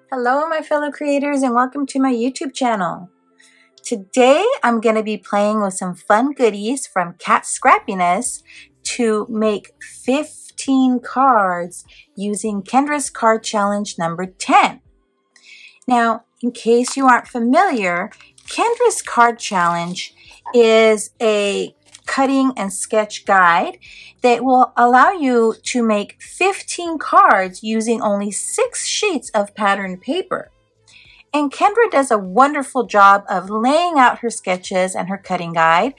Hello my fellow creators and welcome to my YouTube channel. Today I'm going to be playing with some fun goodies from Kat Scrappiness to make 15 cards using Kendra's card challenge number 10. Now, in case you aren't familiar, Kendra's card challenge is a cutting and sketch guide that will allow you to make 15 cards using only 6 sheets of patterned paper. And Kendra does a wonderful job of laying out her sketches and her cutting guide.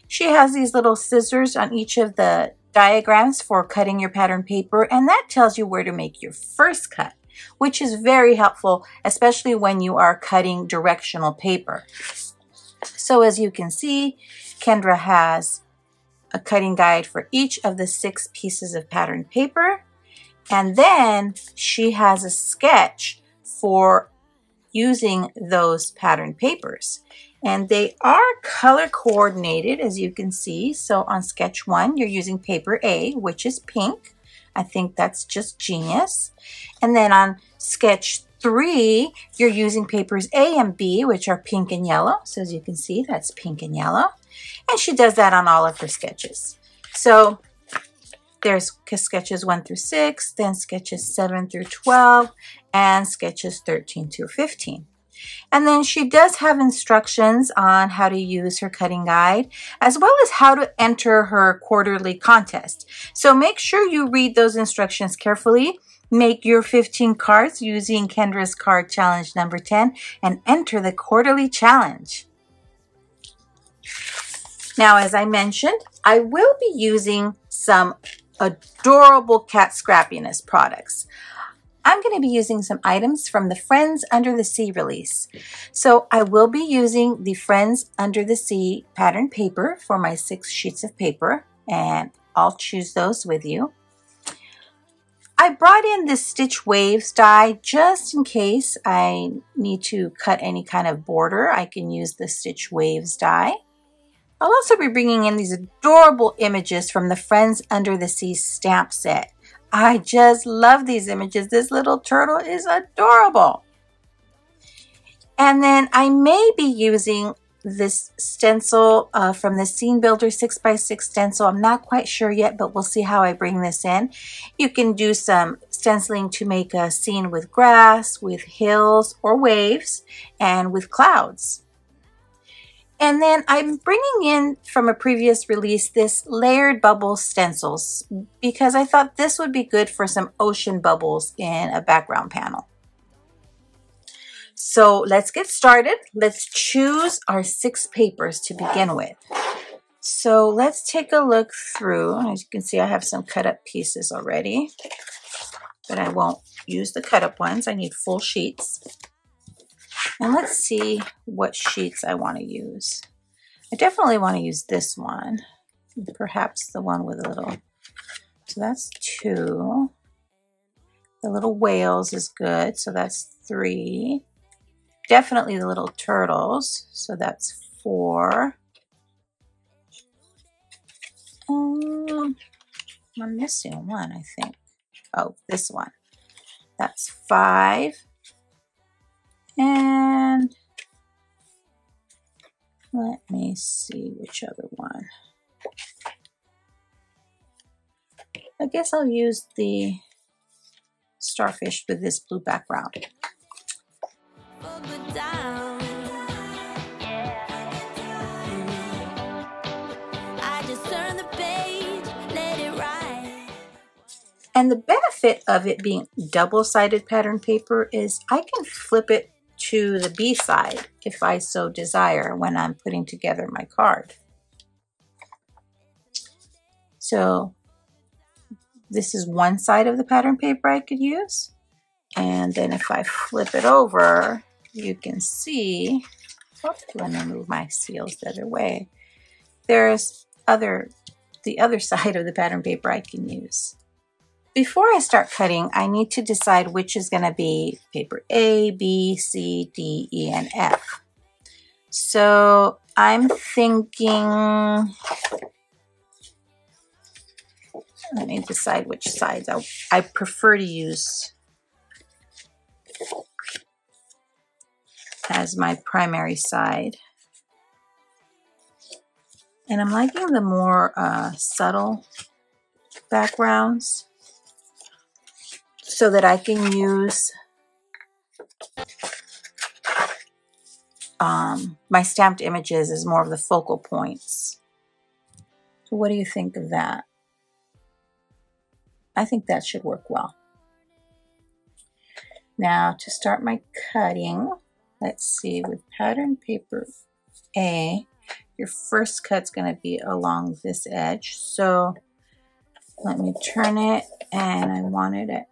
She has these little scissors on each of the diagrams for cutting your patterned paper, and that tells you where to make your first cut, which is very helpful, especially when you are cutting directional paper. So as you can see, Kendra has a cutting guide for each of the 6 pieces of patterned paper, and then she has a sketch for using those patterned papers. And they are color coordinated, as you can see. So on sketch 1, you're using paper A, which is pink. I think that's just genius. And then on sketch 3, you're using papers A and B, which are pink and yellow. So as you can see, that's pink and yellow. And she does that on all of her sketches. So there's sketches 1 through 6, then sketches 7 through 12, and sketches 13 through 15. And then she does have instructions on how to use her cutting guide, as well as how to enter her quarterly contest. So make sure you read those instructions carefully. Make your 15 cards using Kendra's card challenge number 10 and enter the quarterly challenge. Now, as I mentioned, I will be using some adorable Kat Scrappiness products. I'm going to be using some items from the Friends Under the Sea release. So I will be using the Friends Under the Sea pattern paper for my 6 sheets of paper, and I'll choose those with you. I brought in this Stitch Waves die just in case I need to cut any kind of border. I can use the Stitch Waves die. I'll also be bringing in these adorable images from the Friends Under the Sea stamp set. I just love these images. This little turtle is adorable. And then I may be using this stencil from the Scene Builder 6x6 stencil. I'm not quite sure yet, but we'll see how I bring this in. You can do some stenciling to make a scene with grass, with hills or waves, and with clouds. And then I'm bringing in from a previous release this layered bubble stencils because I thought this would be good for some ocean bubbles in a background panel. So let's get started. Let's choose our 6 papers to begin with. So let's take a look through. As you can see, I have some cut up pieces already, but I won't use the cut up ones. I need full sheets. And let's see what sheets I want to use. I definitely want to use this one, perhaps the one with a little, so that's 2. The little whales is good, so that's 3. Definitely the little turtles, so that's 4. I'm missing one, I think. Oh, this one. That's 5. And let me see which other one. I guess I'll use the starfish with this blue background. And the benefit of it being double-sided pattern paper is I can flip it to the B side if I so desire when I'm putting together my card. So this is one side of the pattern paper I could use, and then if I flip it over, you can see, let me move my seals the other way, there's the other side of the pattern paper I can use. Before I start cutting, I need to decide which is going to be paper A, B, C, D, E, and F. So I'm thinking, let me decide which sides I prefer to use. as my primary side. And I'm liking the more subtle backgrounds so that I can use my stamped images as more of the focal points. So what do you think of that? I think that should work well. Now to start my cutting, let's see, with pattern paper A, your first cut's going to be along this edge. So let me turn it, and I want it at,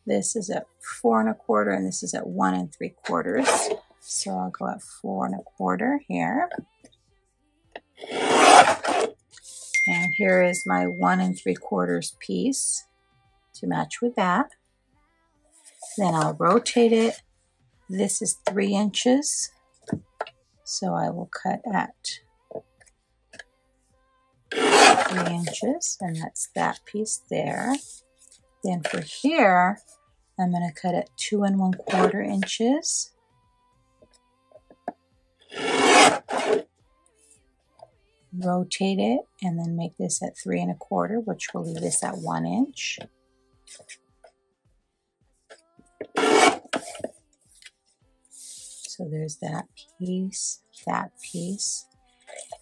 this is at 4 1/4 and this is at 1 3/4. So I'll go at 4 1/4 here. And here is my 1 3/4 piece to match with that. Then I'll rotate it. This is 3 inches. So I will cut at 3 inches, and that's that piece there. Then for here, I'm going to cut at 2 1/4 inches. Rotate it, and then make this at 3 1/4, which will leave this at 1 inch. So there's that piece,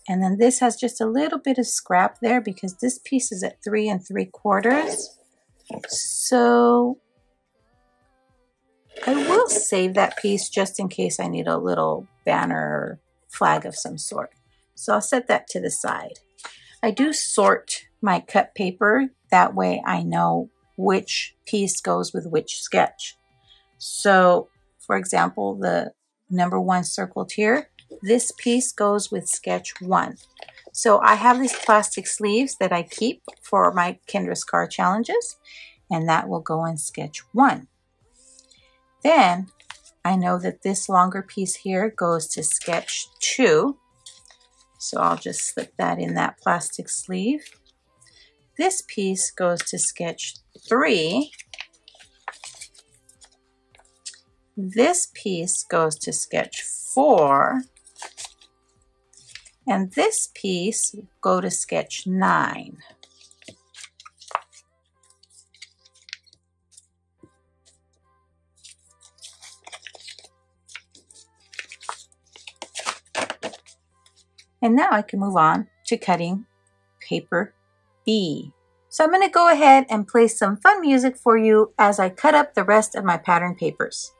and then this has just a little bit of scrap there because this piece is at 3 3/4. So I will save that piece just in case I need a little banner or flag of some sort. So I'll set that to the side. I do sort my cut paper, that way I know which piece goes with which sketch. So for example, the number 1 circled here, this piece goes with sketch 1. So I have these plastic sleeves that I keep for my Kendra's Car challenges, and that will go in sketch 1. Then I know that this longer piece here goes to sketch 2. So I'll just slip that in that plastic sleeve. This piece goes to sketch 3. This piece goes to sketch 4, and this piece will go to sketch 9. And now I can move on to cutting paper B. So I'm going to go ahead and play some fun music for you as I cut up the rest of my pattern papers.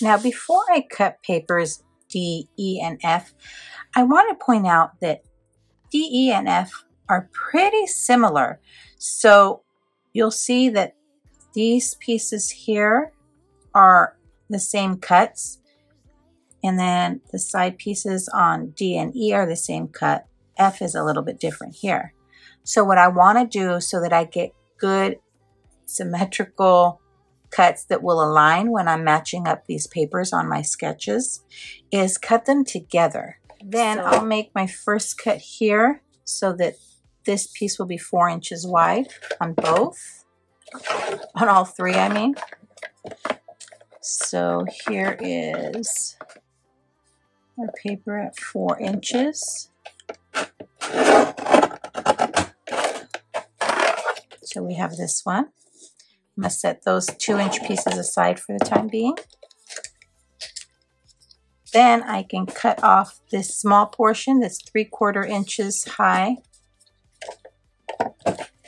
Now, before I cut papers D, E, and F, I want to point out that D, E, and F are pretty similar. So you'll see that these pieces here are the same cuts, and then the side pieces on D and E are the same cut. F is a little bit different here. So what I want to do so that I get good symmetrical cuts that will align when I'm matching up these papers on my sketches is cut them together. Then I'll make my first cut here so that this piece will be 4 inches wide on both, on all 3 I mean. So here is our paper at 4 inches. So we have this one. I'm going to set those 2-inch pieces aside for the time being. Then I can cut off this small portion that's 3/4 inches high.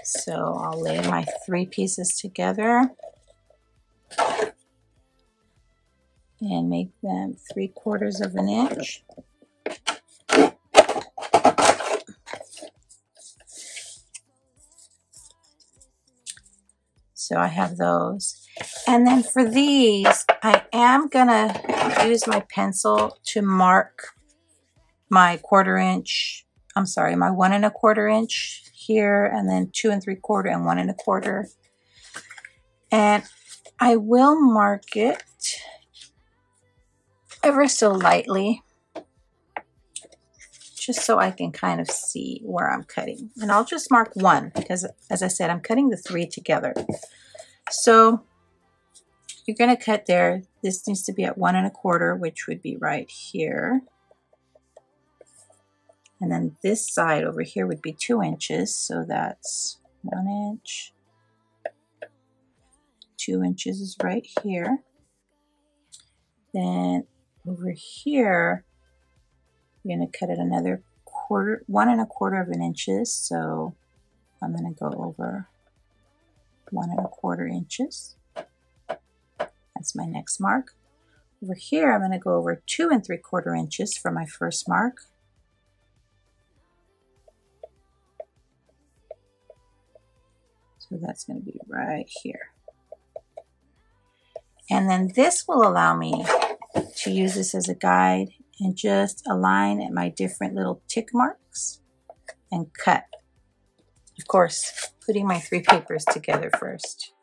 So I'll lay my 3 pieces together and make them 3/4 of an inch. So I have those. And then for these, I am gonna use my pencil to mark my 1/4 inch, I'm sorry, my 1 1/4 inch here, and then 2 3/4 and 1 1/4. And I will mark it ever so lightly, just so I can kind of see where I'm cutting. And I'll just mark 1 because, as I said, I'm cutting the 3 together. So you're going to cut there. This needs to be at 1 1/4, which would be right here. And then this side over here would be 2 inches. So that's 1 inch. 2 inches is right here. Then over here, we're going to cut it another 1 1/4 inches. So I'm going to go over 1 1/4 inches. That's my next mark. Over here, I'm going to go over 2 3/4 inches for my first mark. So that's going to be right here. And then this will allow me to use this as a guide and just align at my different little tick marks and cut. Of course, putting my 3 papers together first.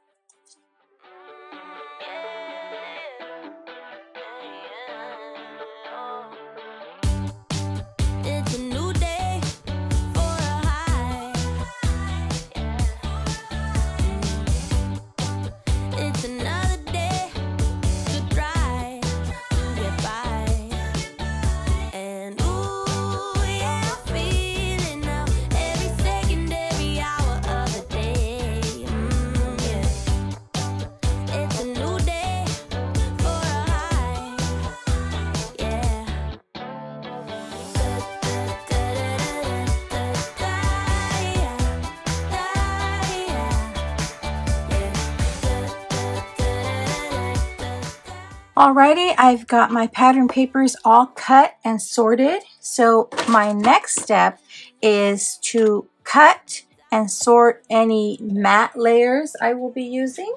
Alrighty, I've got my pattern papers all cut and sorted. So my next step is to cut and sort any matte layers I will be using.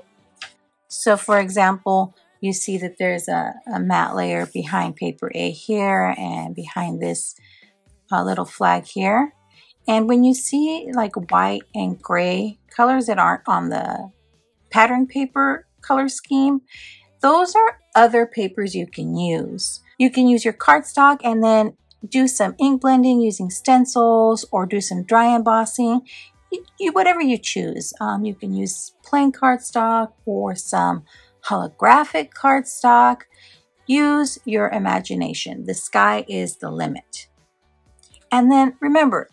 So for example, you see that there's a matte layer behind paper A here and behind this little flag here. And when you see like white and gray colors that aren't on the pattern paper color scheme, those are other papers you can use. You can use your cardstock and then do some ink blending using stencils or do some dry embossing. Whatever you choose. You can use plain cardstock or some holographic cardstock. Use your imagination. The sky is the limit. And then remember,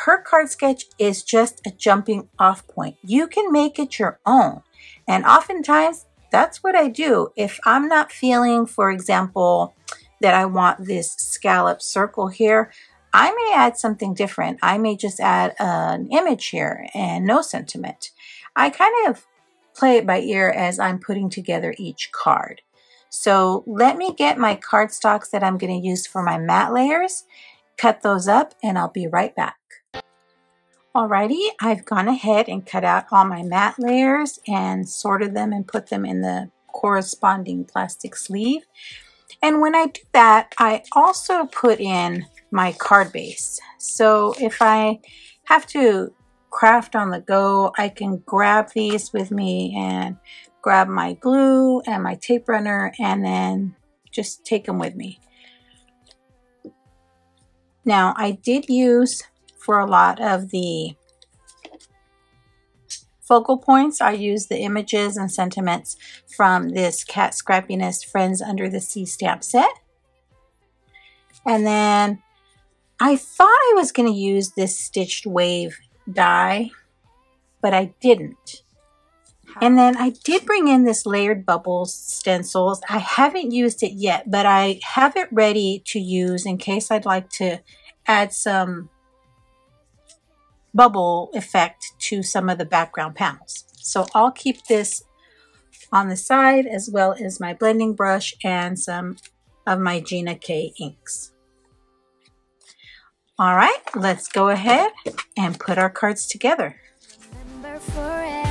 her card sketch is just a jumping off point. You can make it your own. And oftentimes, that's what I do. If I'm not feeling, for example, that I want this scallop circle here, I may add something different. I may just add an image here and no sentiment. I kind of play it by ear as I'm putting together each card. So let me get my cardstocks that I'm going to use for my matte layers, cut those up, and I'll be right back. Alrighty, I've gone ahead and cut out all my matte layers and sorted them and put them in the corresponding plastic sleeve. And when I do that, I also put in my card base. So if I have to craft on the go, I can grab these with me and grab my glue and my tape runner and then just take them with me. Now, I did use for a lot of the focal points, I used the images and sentiments from this Kat Scrappiness Friends Under the Sea stamp set. And then I thought I was going to use this stitched wave die, but I didn't. And then I did bring in this layered bubbles stencils. I haven't used it yet, but I have it ready to use in case I'd like to add some bubble effect to some of the background panels. So I'll keep this on the side as well as my blending brush and some of my Gina K inks. All right, let's go ahead and put our cards together. Remember forever.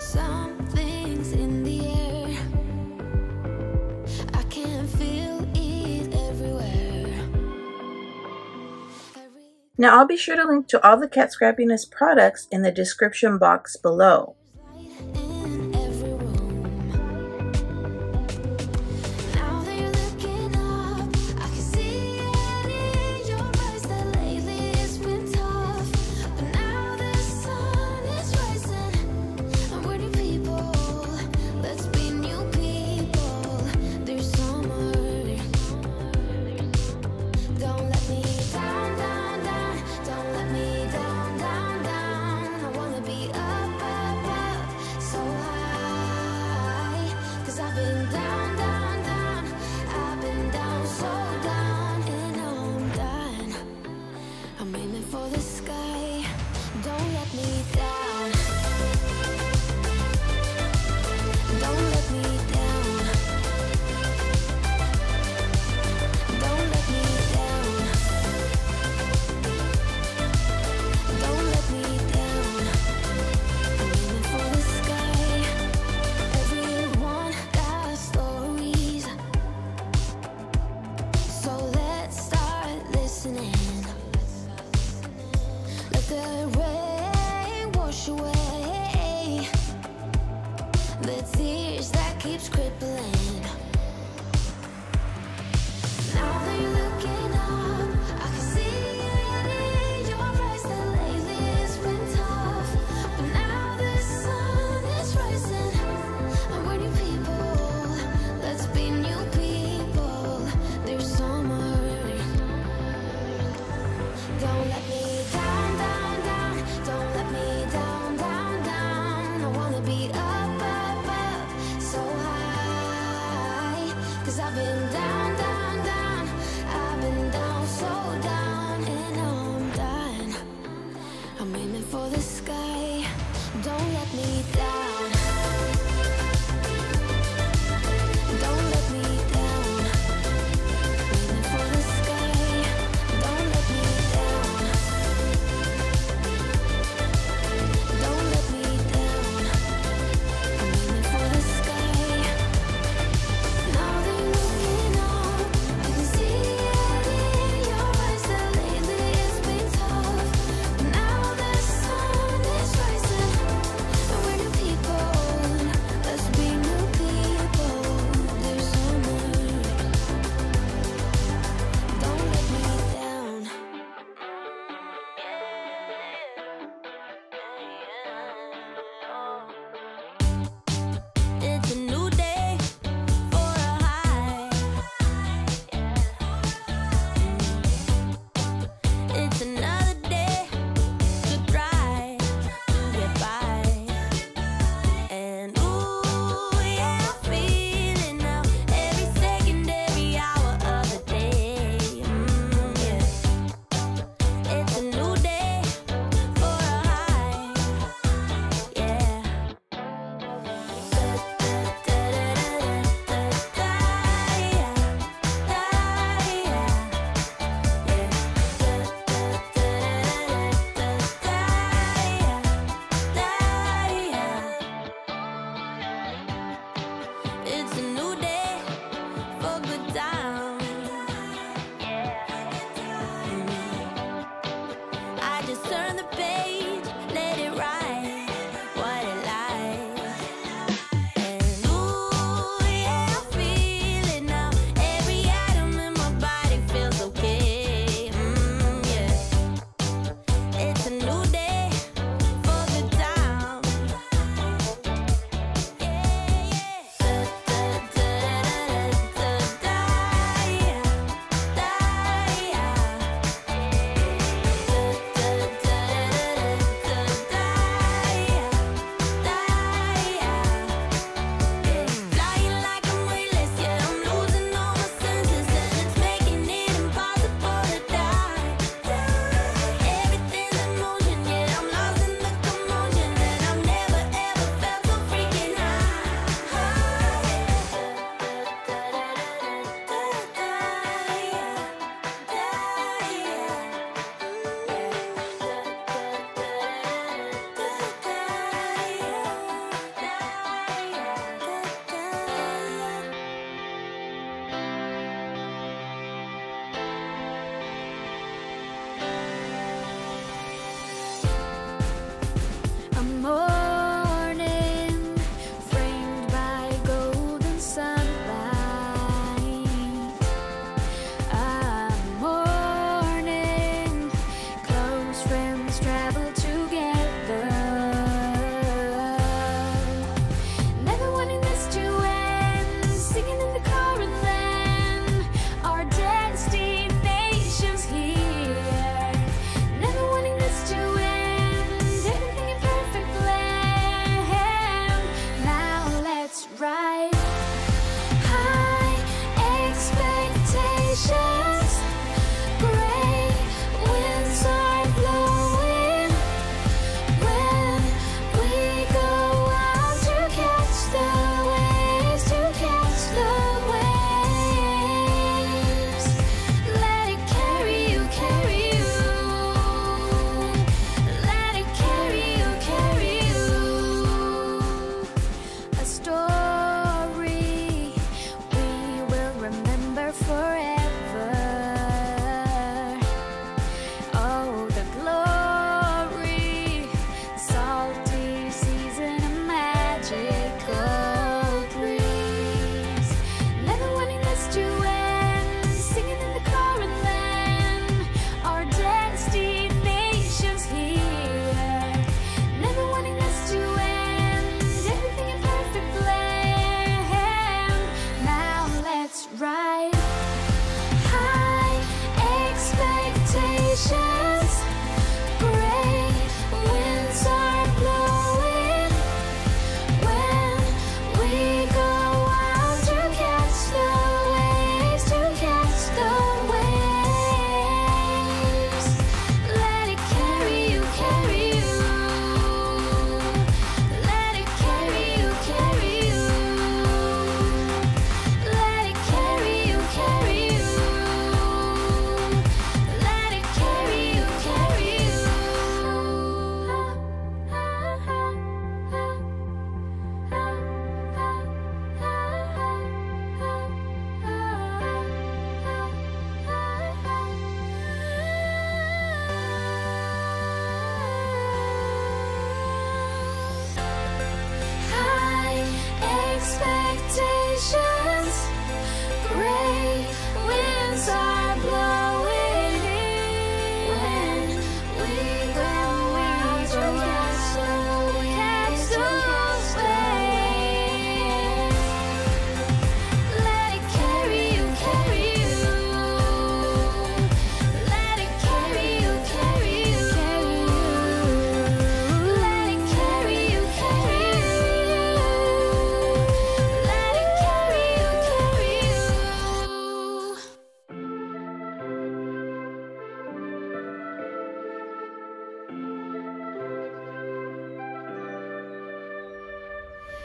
Something's in the air. I can feel it everywhere. Now I'll be sure to link to all the Kat Scrappiness products in the description box below.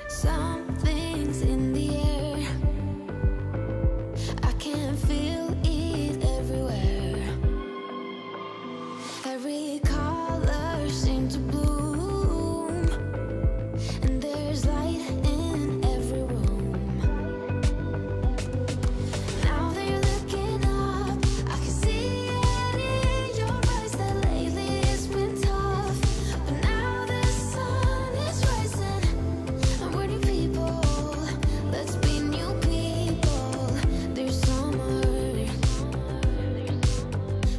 Something's in the air. I can feel it everywhere. Every color seems to bloom, and there's light in every room. Now that you're looking up, I can see it in your eyes that lately it's been tough. But now the sun is rising, and we're new people. Let's be new people. There's summer.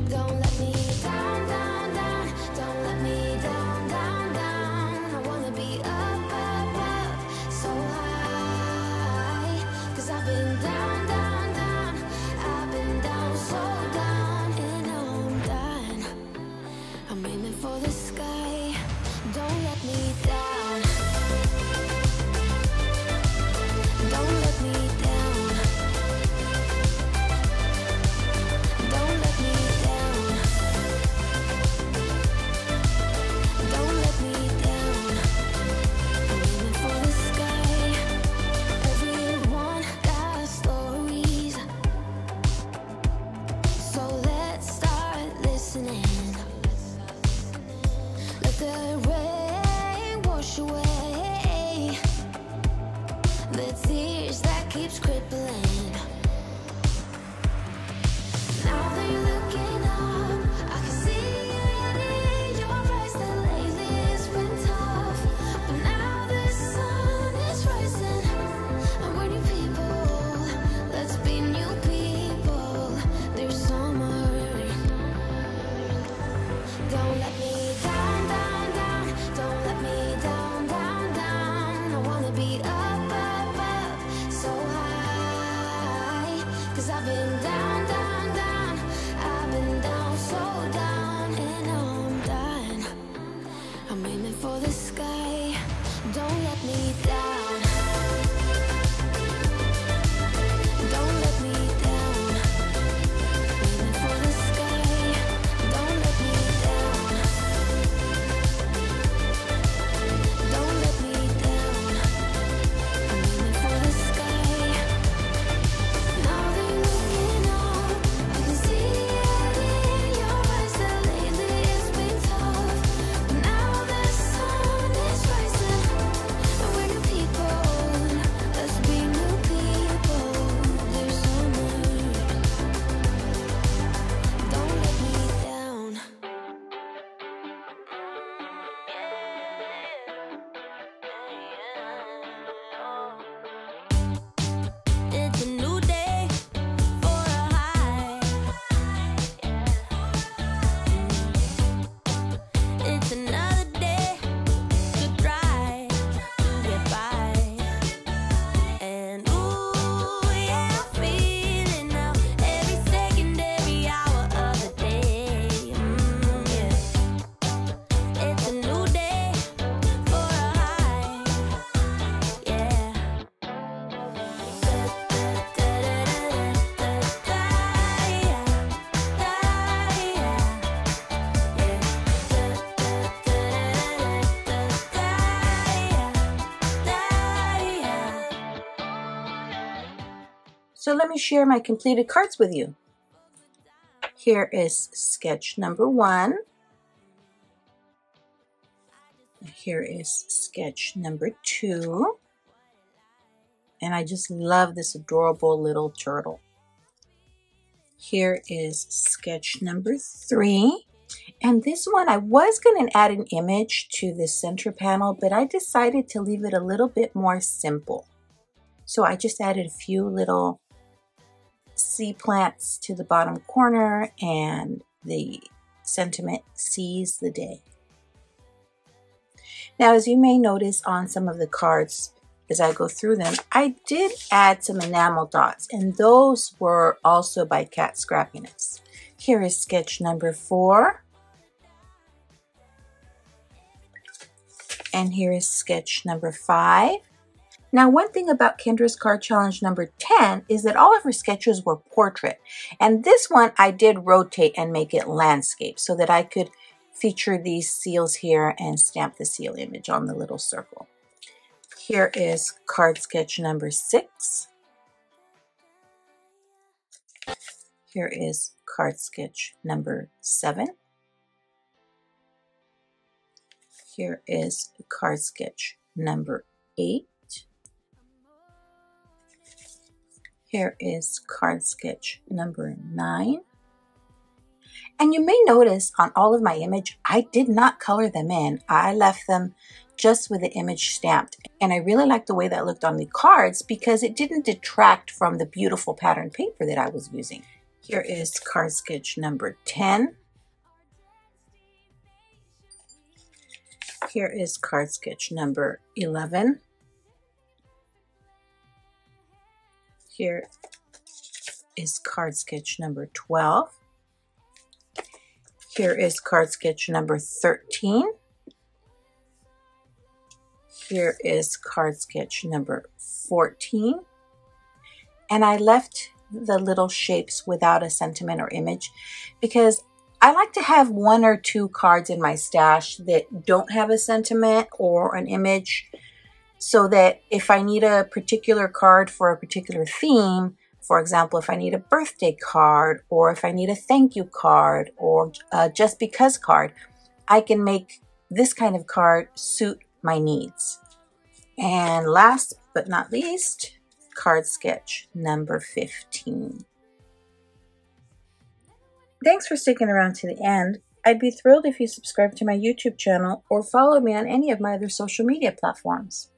Don't let me down, down, down. Don't let me down, down, down. I wanna be up, up, up, so high. 'Cause I've been down, down, down. I've been down, so down, and now I'm done. I'm aiming for the sky. Don't let me down. Don't let me down. Don't let me down. Don't let me down. I'm aiming for the sky. Everyone got stories, so let's start listening. Let the rain wash away the tears that keeps crippling. Now that you're looking up, I can see it in your eyes that lately it's been tough. But now the sun is rising, and we're new people. Let's be new people. There's summer. Don't let me down, down, down. Don't let me down, down, down. I wanna be up, up, up, so high. 'Cause I've been down, down, down. I've been down, so down, and now I'm done. I'm aiming for the sky. Don't let me down. Don't let me down. Aiming for the sky. Don't let me down. Don't let me down. I'm aiming for the sky. Now that you're looking up, I can see it in your eyes that lately it's been tough. But now the sun is rising, and we're new people. Let's be new people. There's summer. Don't let me down. It's a new day for a high. It's another day to try to get by. And ooh, yeah, I'm feeling now every second, every hour of the day. Yeah. It's a new day for a high. Yeah. So let me share my completed cards with you. Here is sketch number 1. Here is sketch number 2. And I just love this adorable little turtle. Here is sketch number 3. And this one, I was going to add an image to the center panel, but I decided to leave it a little bit more simple. So I just added a few little sea plants to the bottom corner, and the sentiment "Seize the Day." Now, as you may notice on some of the cards, as I go through them, I did add some enamel dots, and those were also by Kat Scrappiness. Here is sketch number 4. And here is sketch number 5. Now, one thing about Kendra's card challenge number 10 is that all of her sketches were portrait. And this one I did rotate and make it landscape so that I could feature these seals here and stamp the seal image on the little circle. Here is card sketch number 6. Here is card sketch number 7. Here is card sketch number 8. Here is card sketch number 9. And you may notice on all of my image, I did not color them in. I left them just with the image stamped. And I really like the way that looked on the cards because it didn't detract from the beautiful pattern paper that I was using. Here is card sketch number 10. Here is card sketch number 11. Here is card sketch number 12. Here is card sketch number 13. Here is card sketch number 14. And I left the little shapes without a sentiment or image because I like to have 1 or 2 cards in my stash that don't have a sentiment or an image, so that if I need a particular card for a particular theme, for example, if I need a birthday card or if I need a thank you card or a just because card, I can make this kind of card suit my needs. And last but not least, card sketch number 15. Thanks for sticking around to the end. I'd be thrilled if you subscribe to my YouTube channel or follow me on any of my other social media platforms.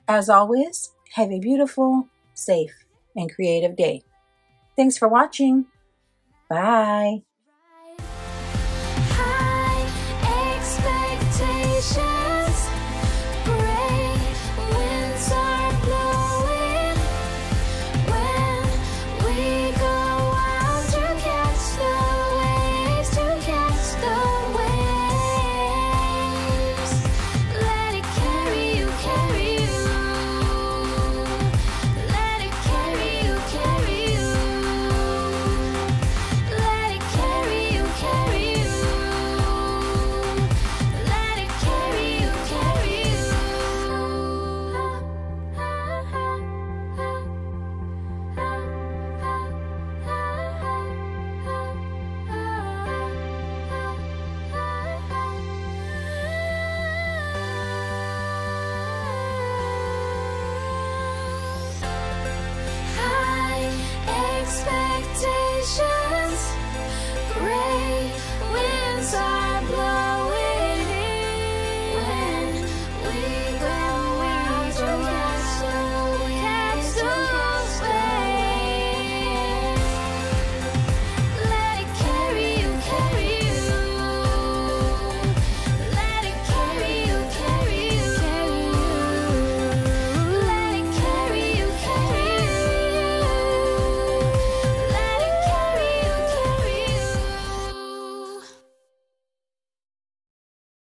As always, have a beautiful, safe, and creative day. Thanks for watching. Bye. High expectations, great winds are blowing. When we go out to catch the waves, let it carry you, carry you. Let it carry you, carry you. Let it carry you, carry you. Let it carry you, carry High expectations, great winds are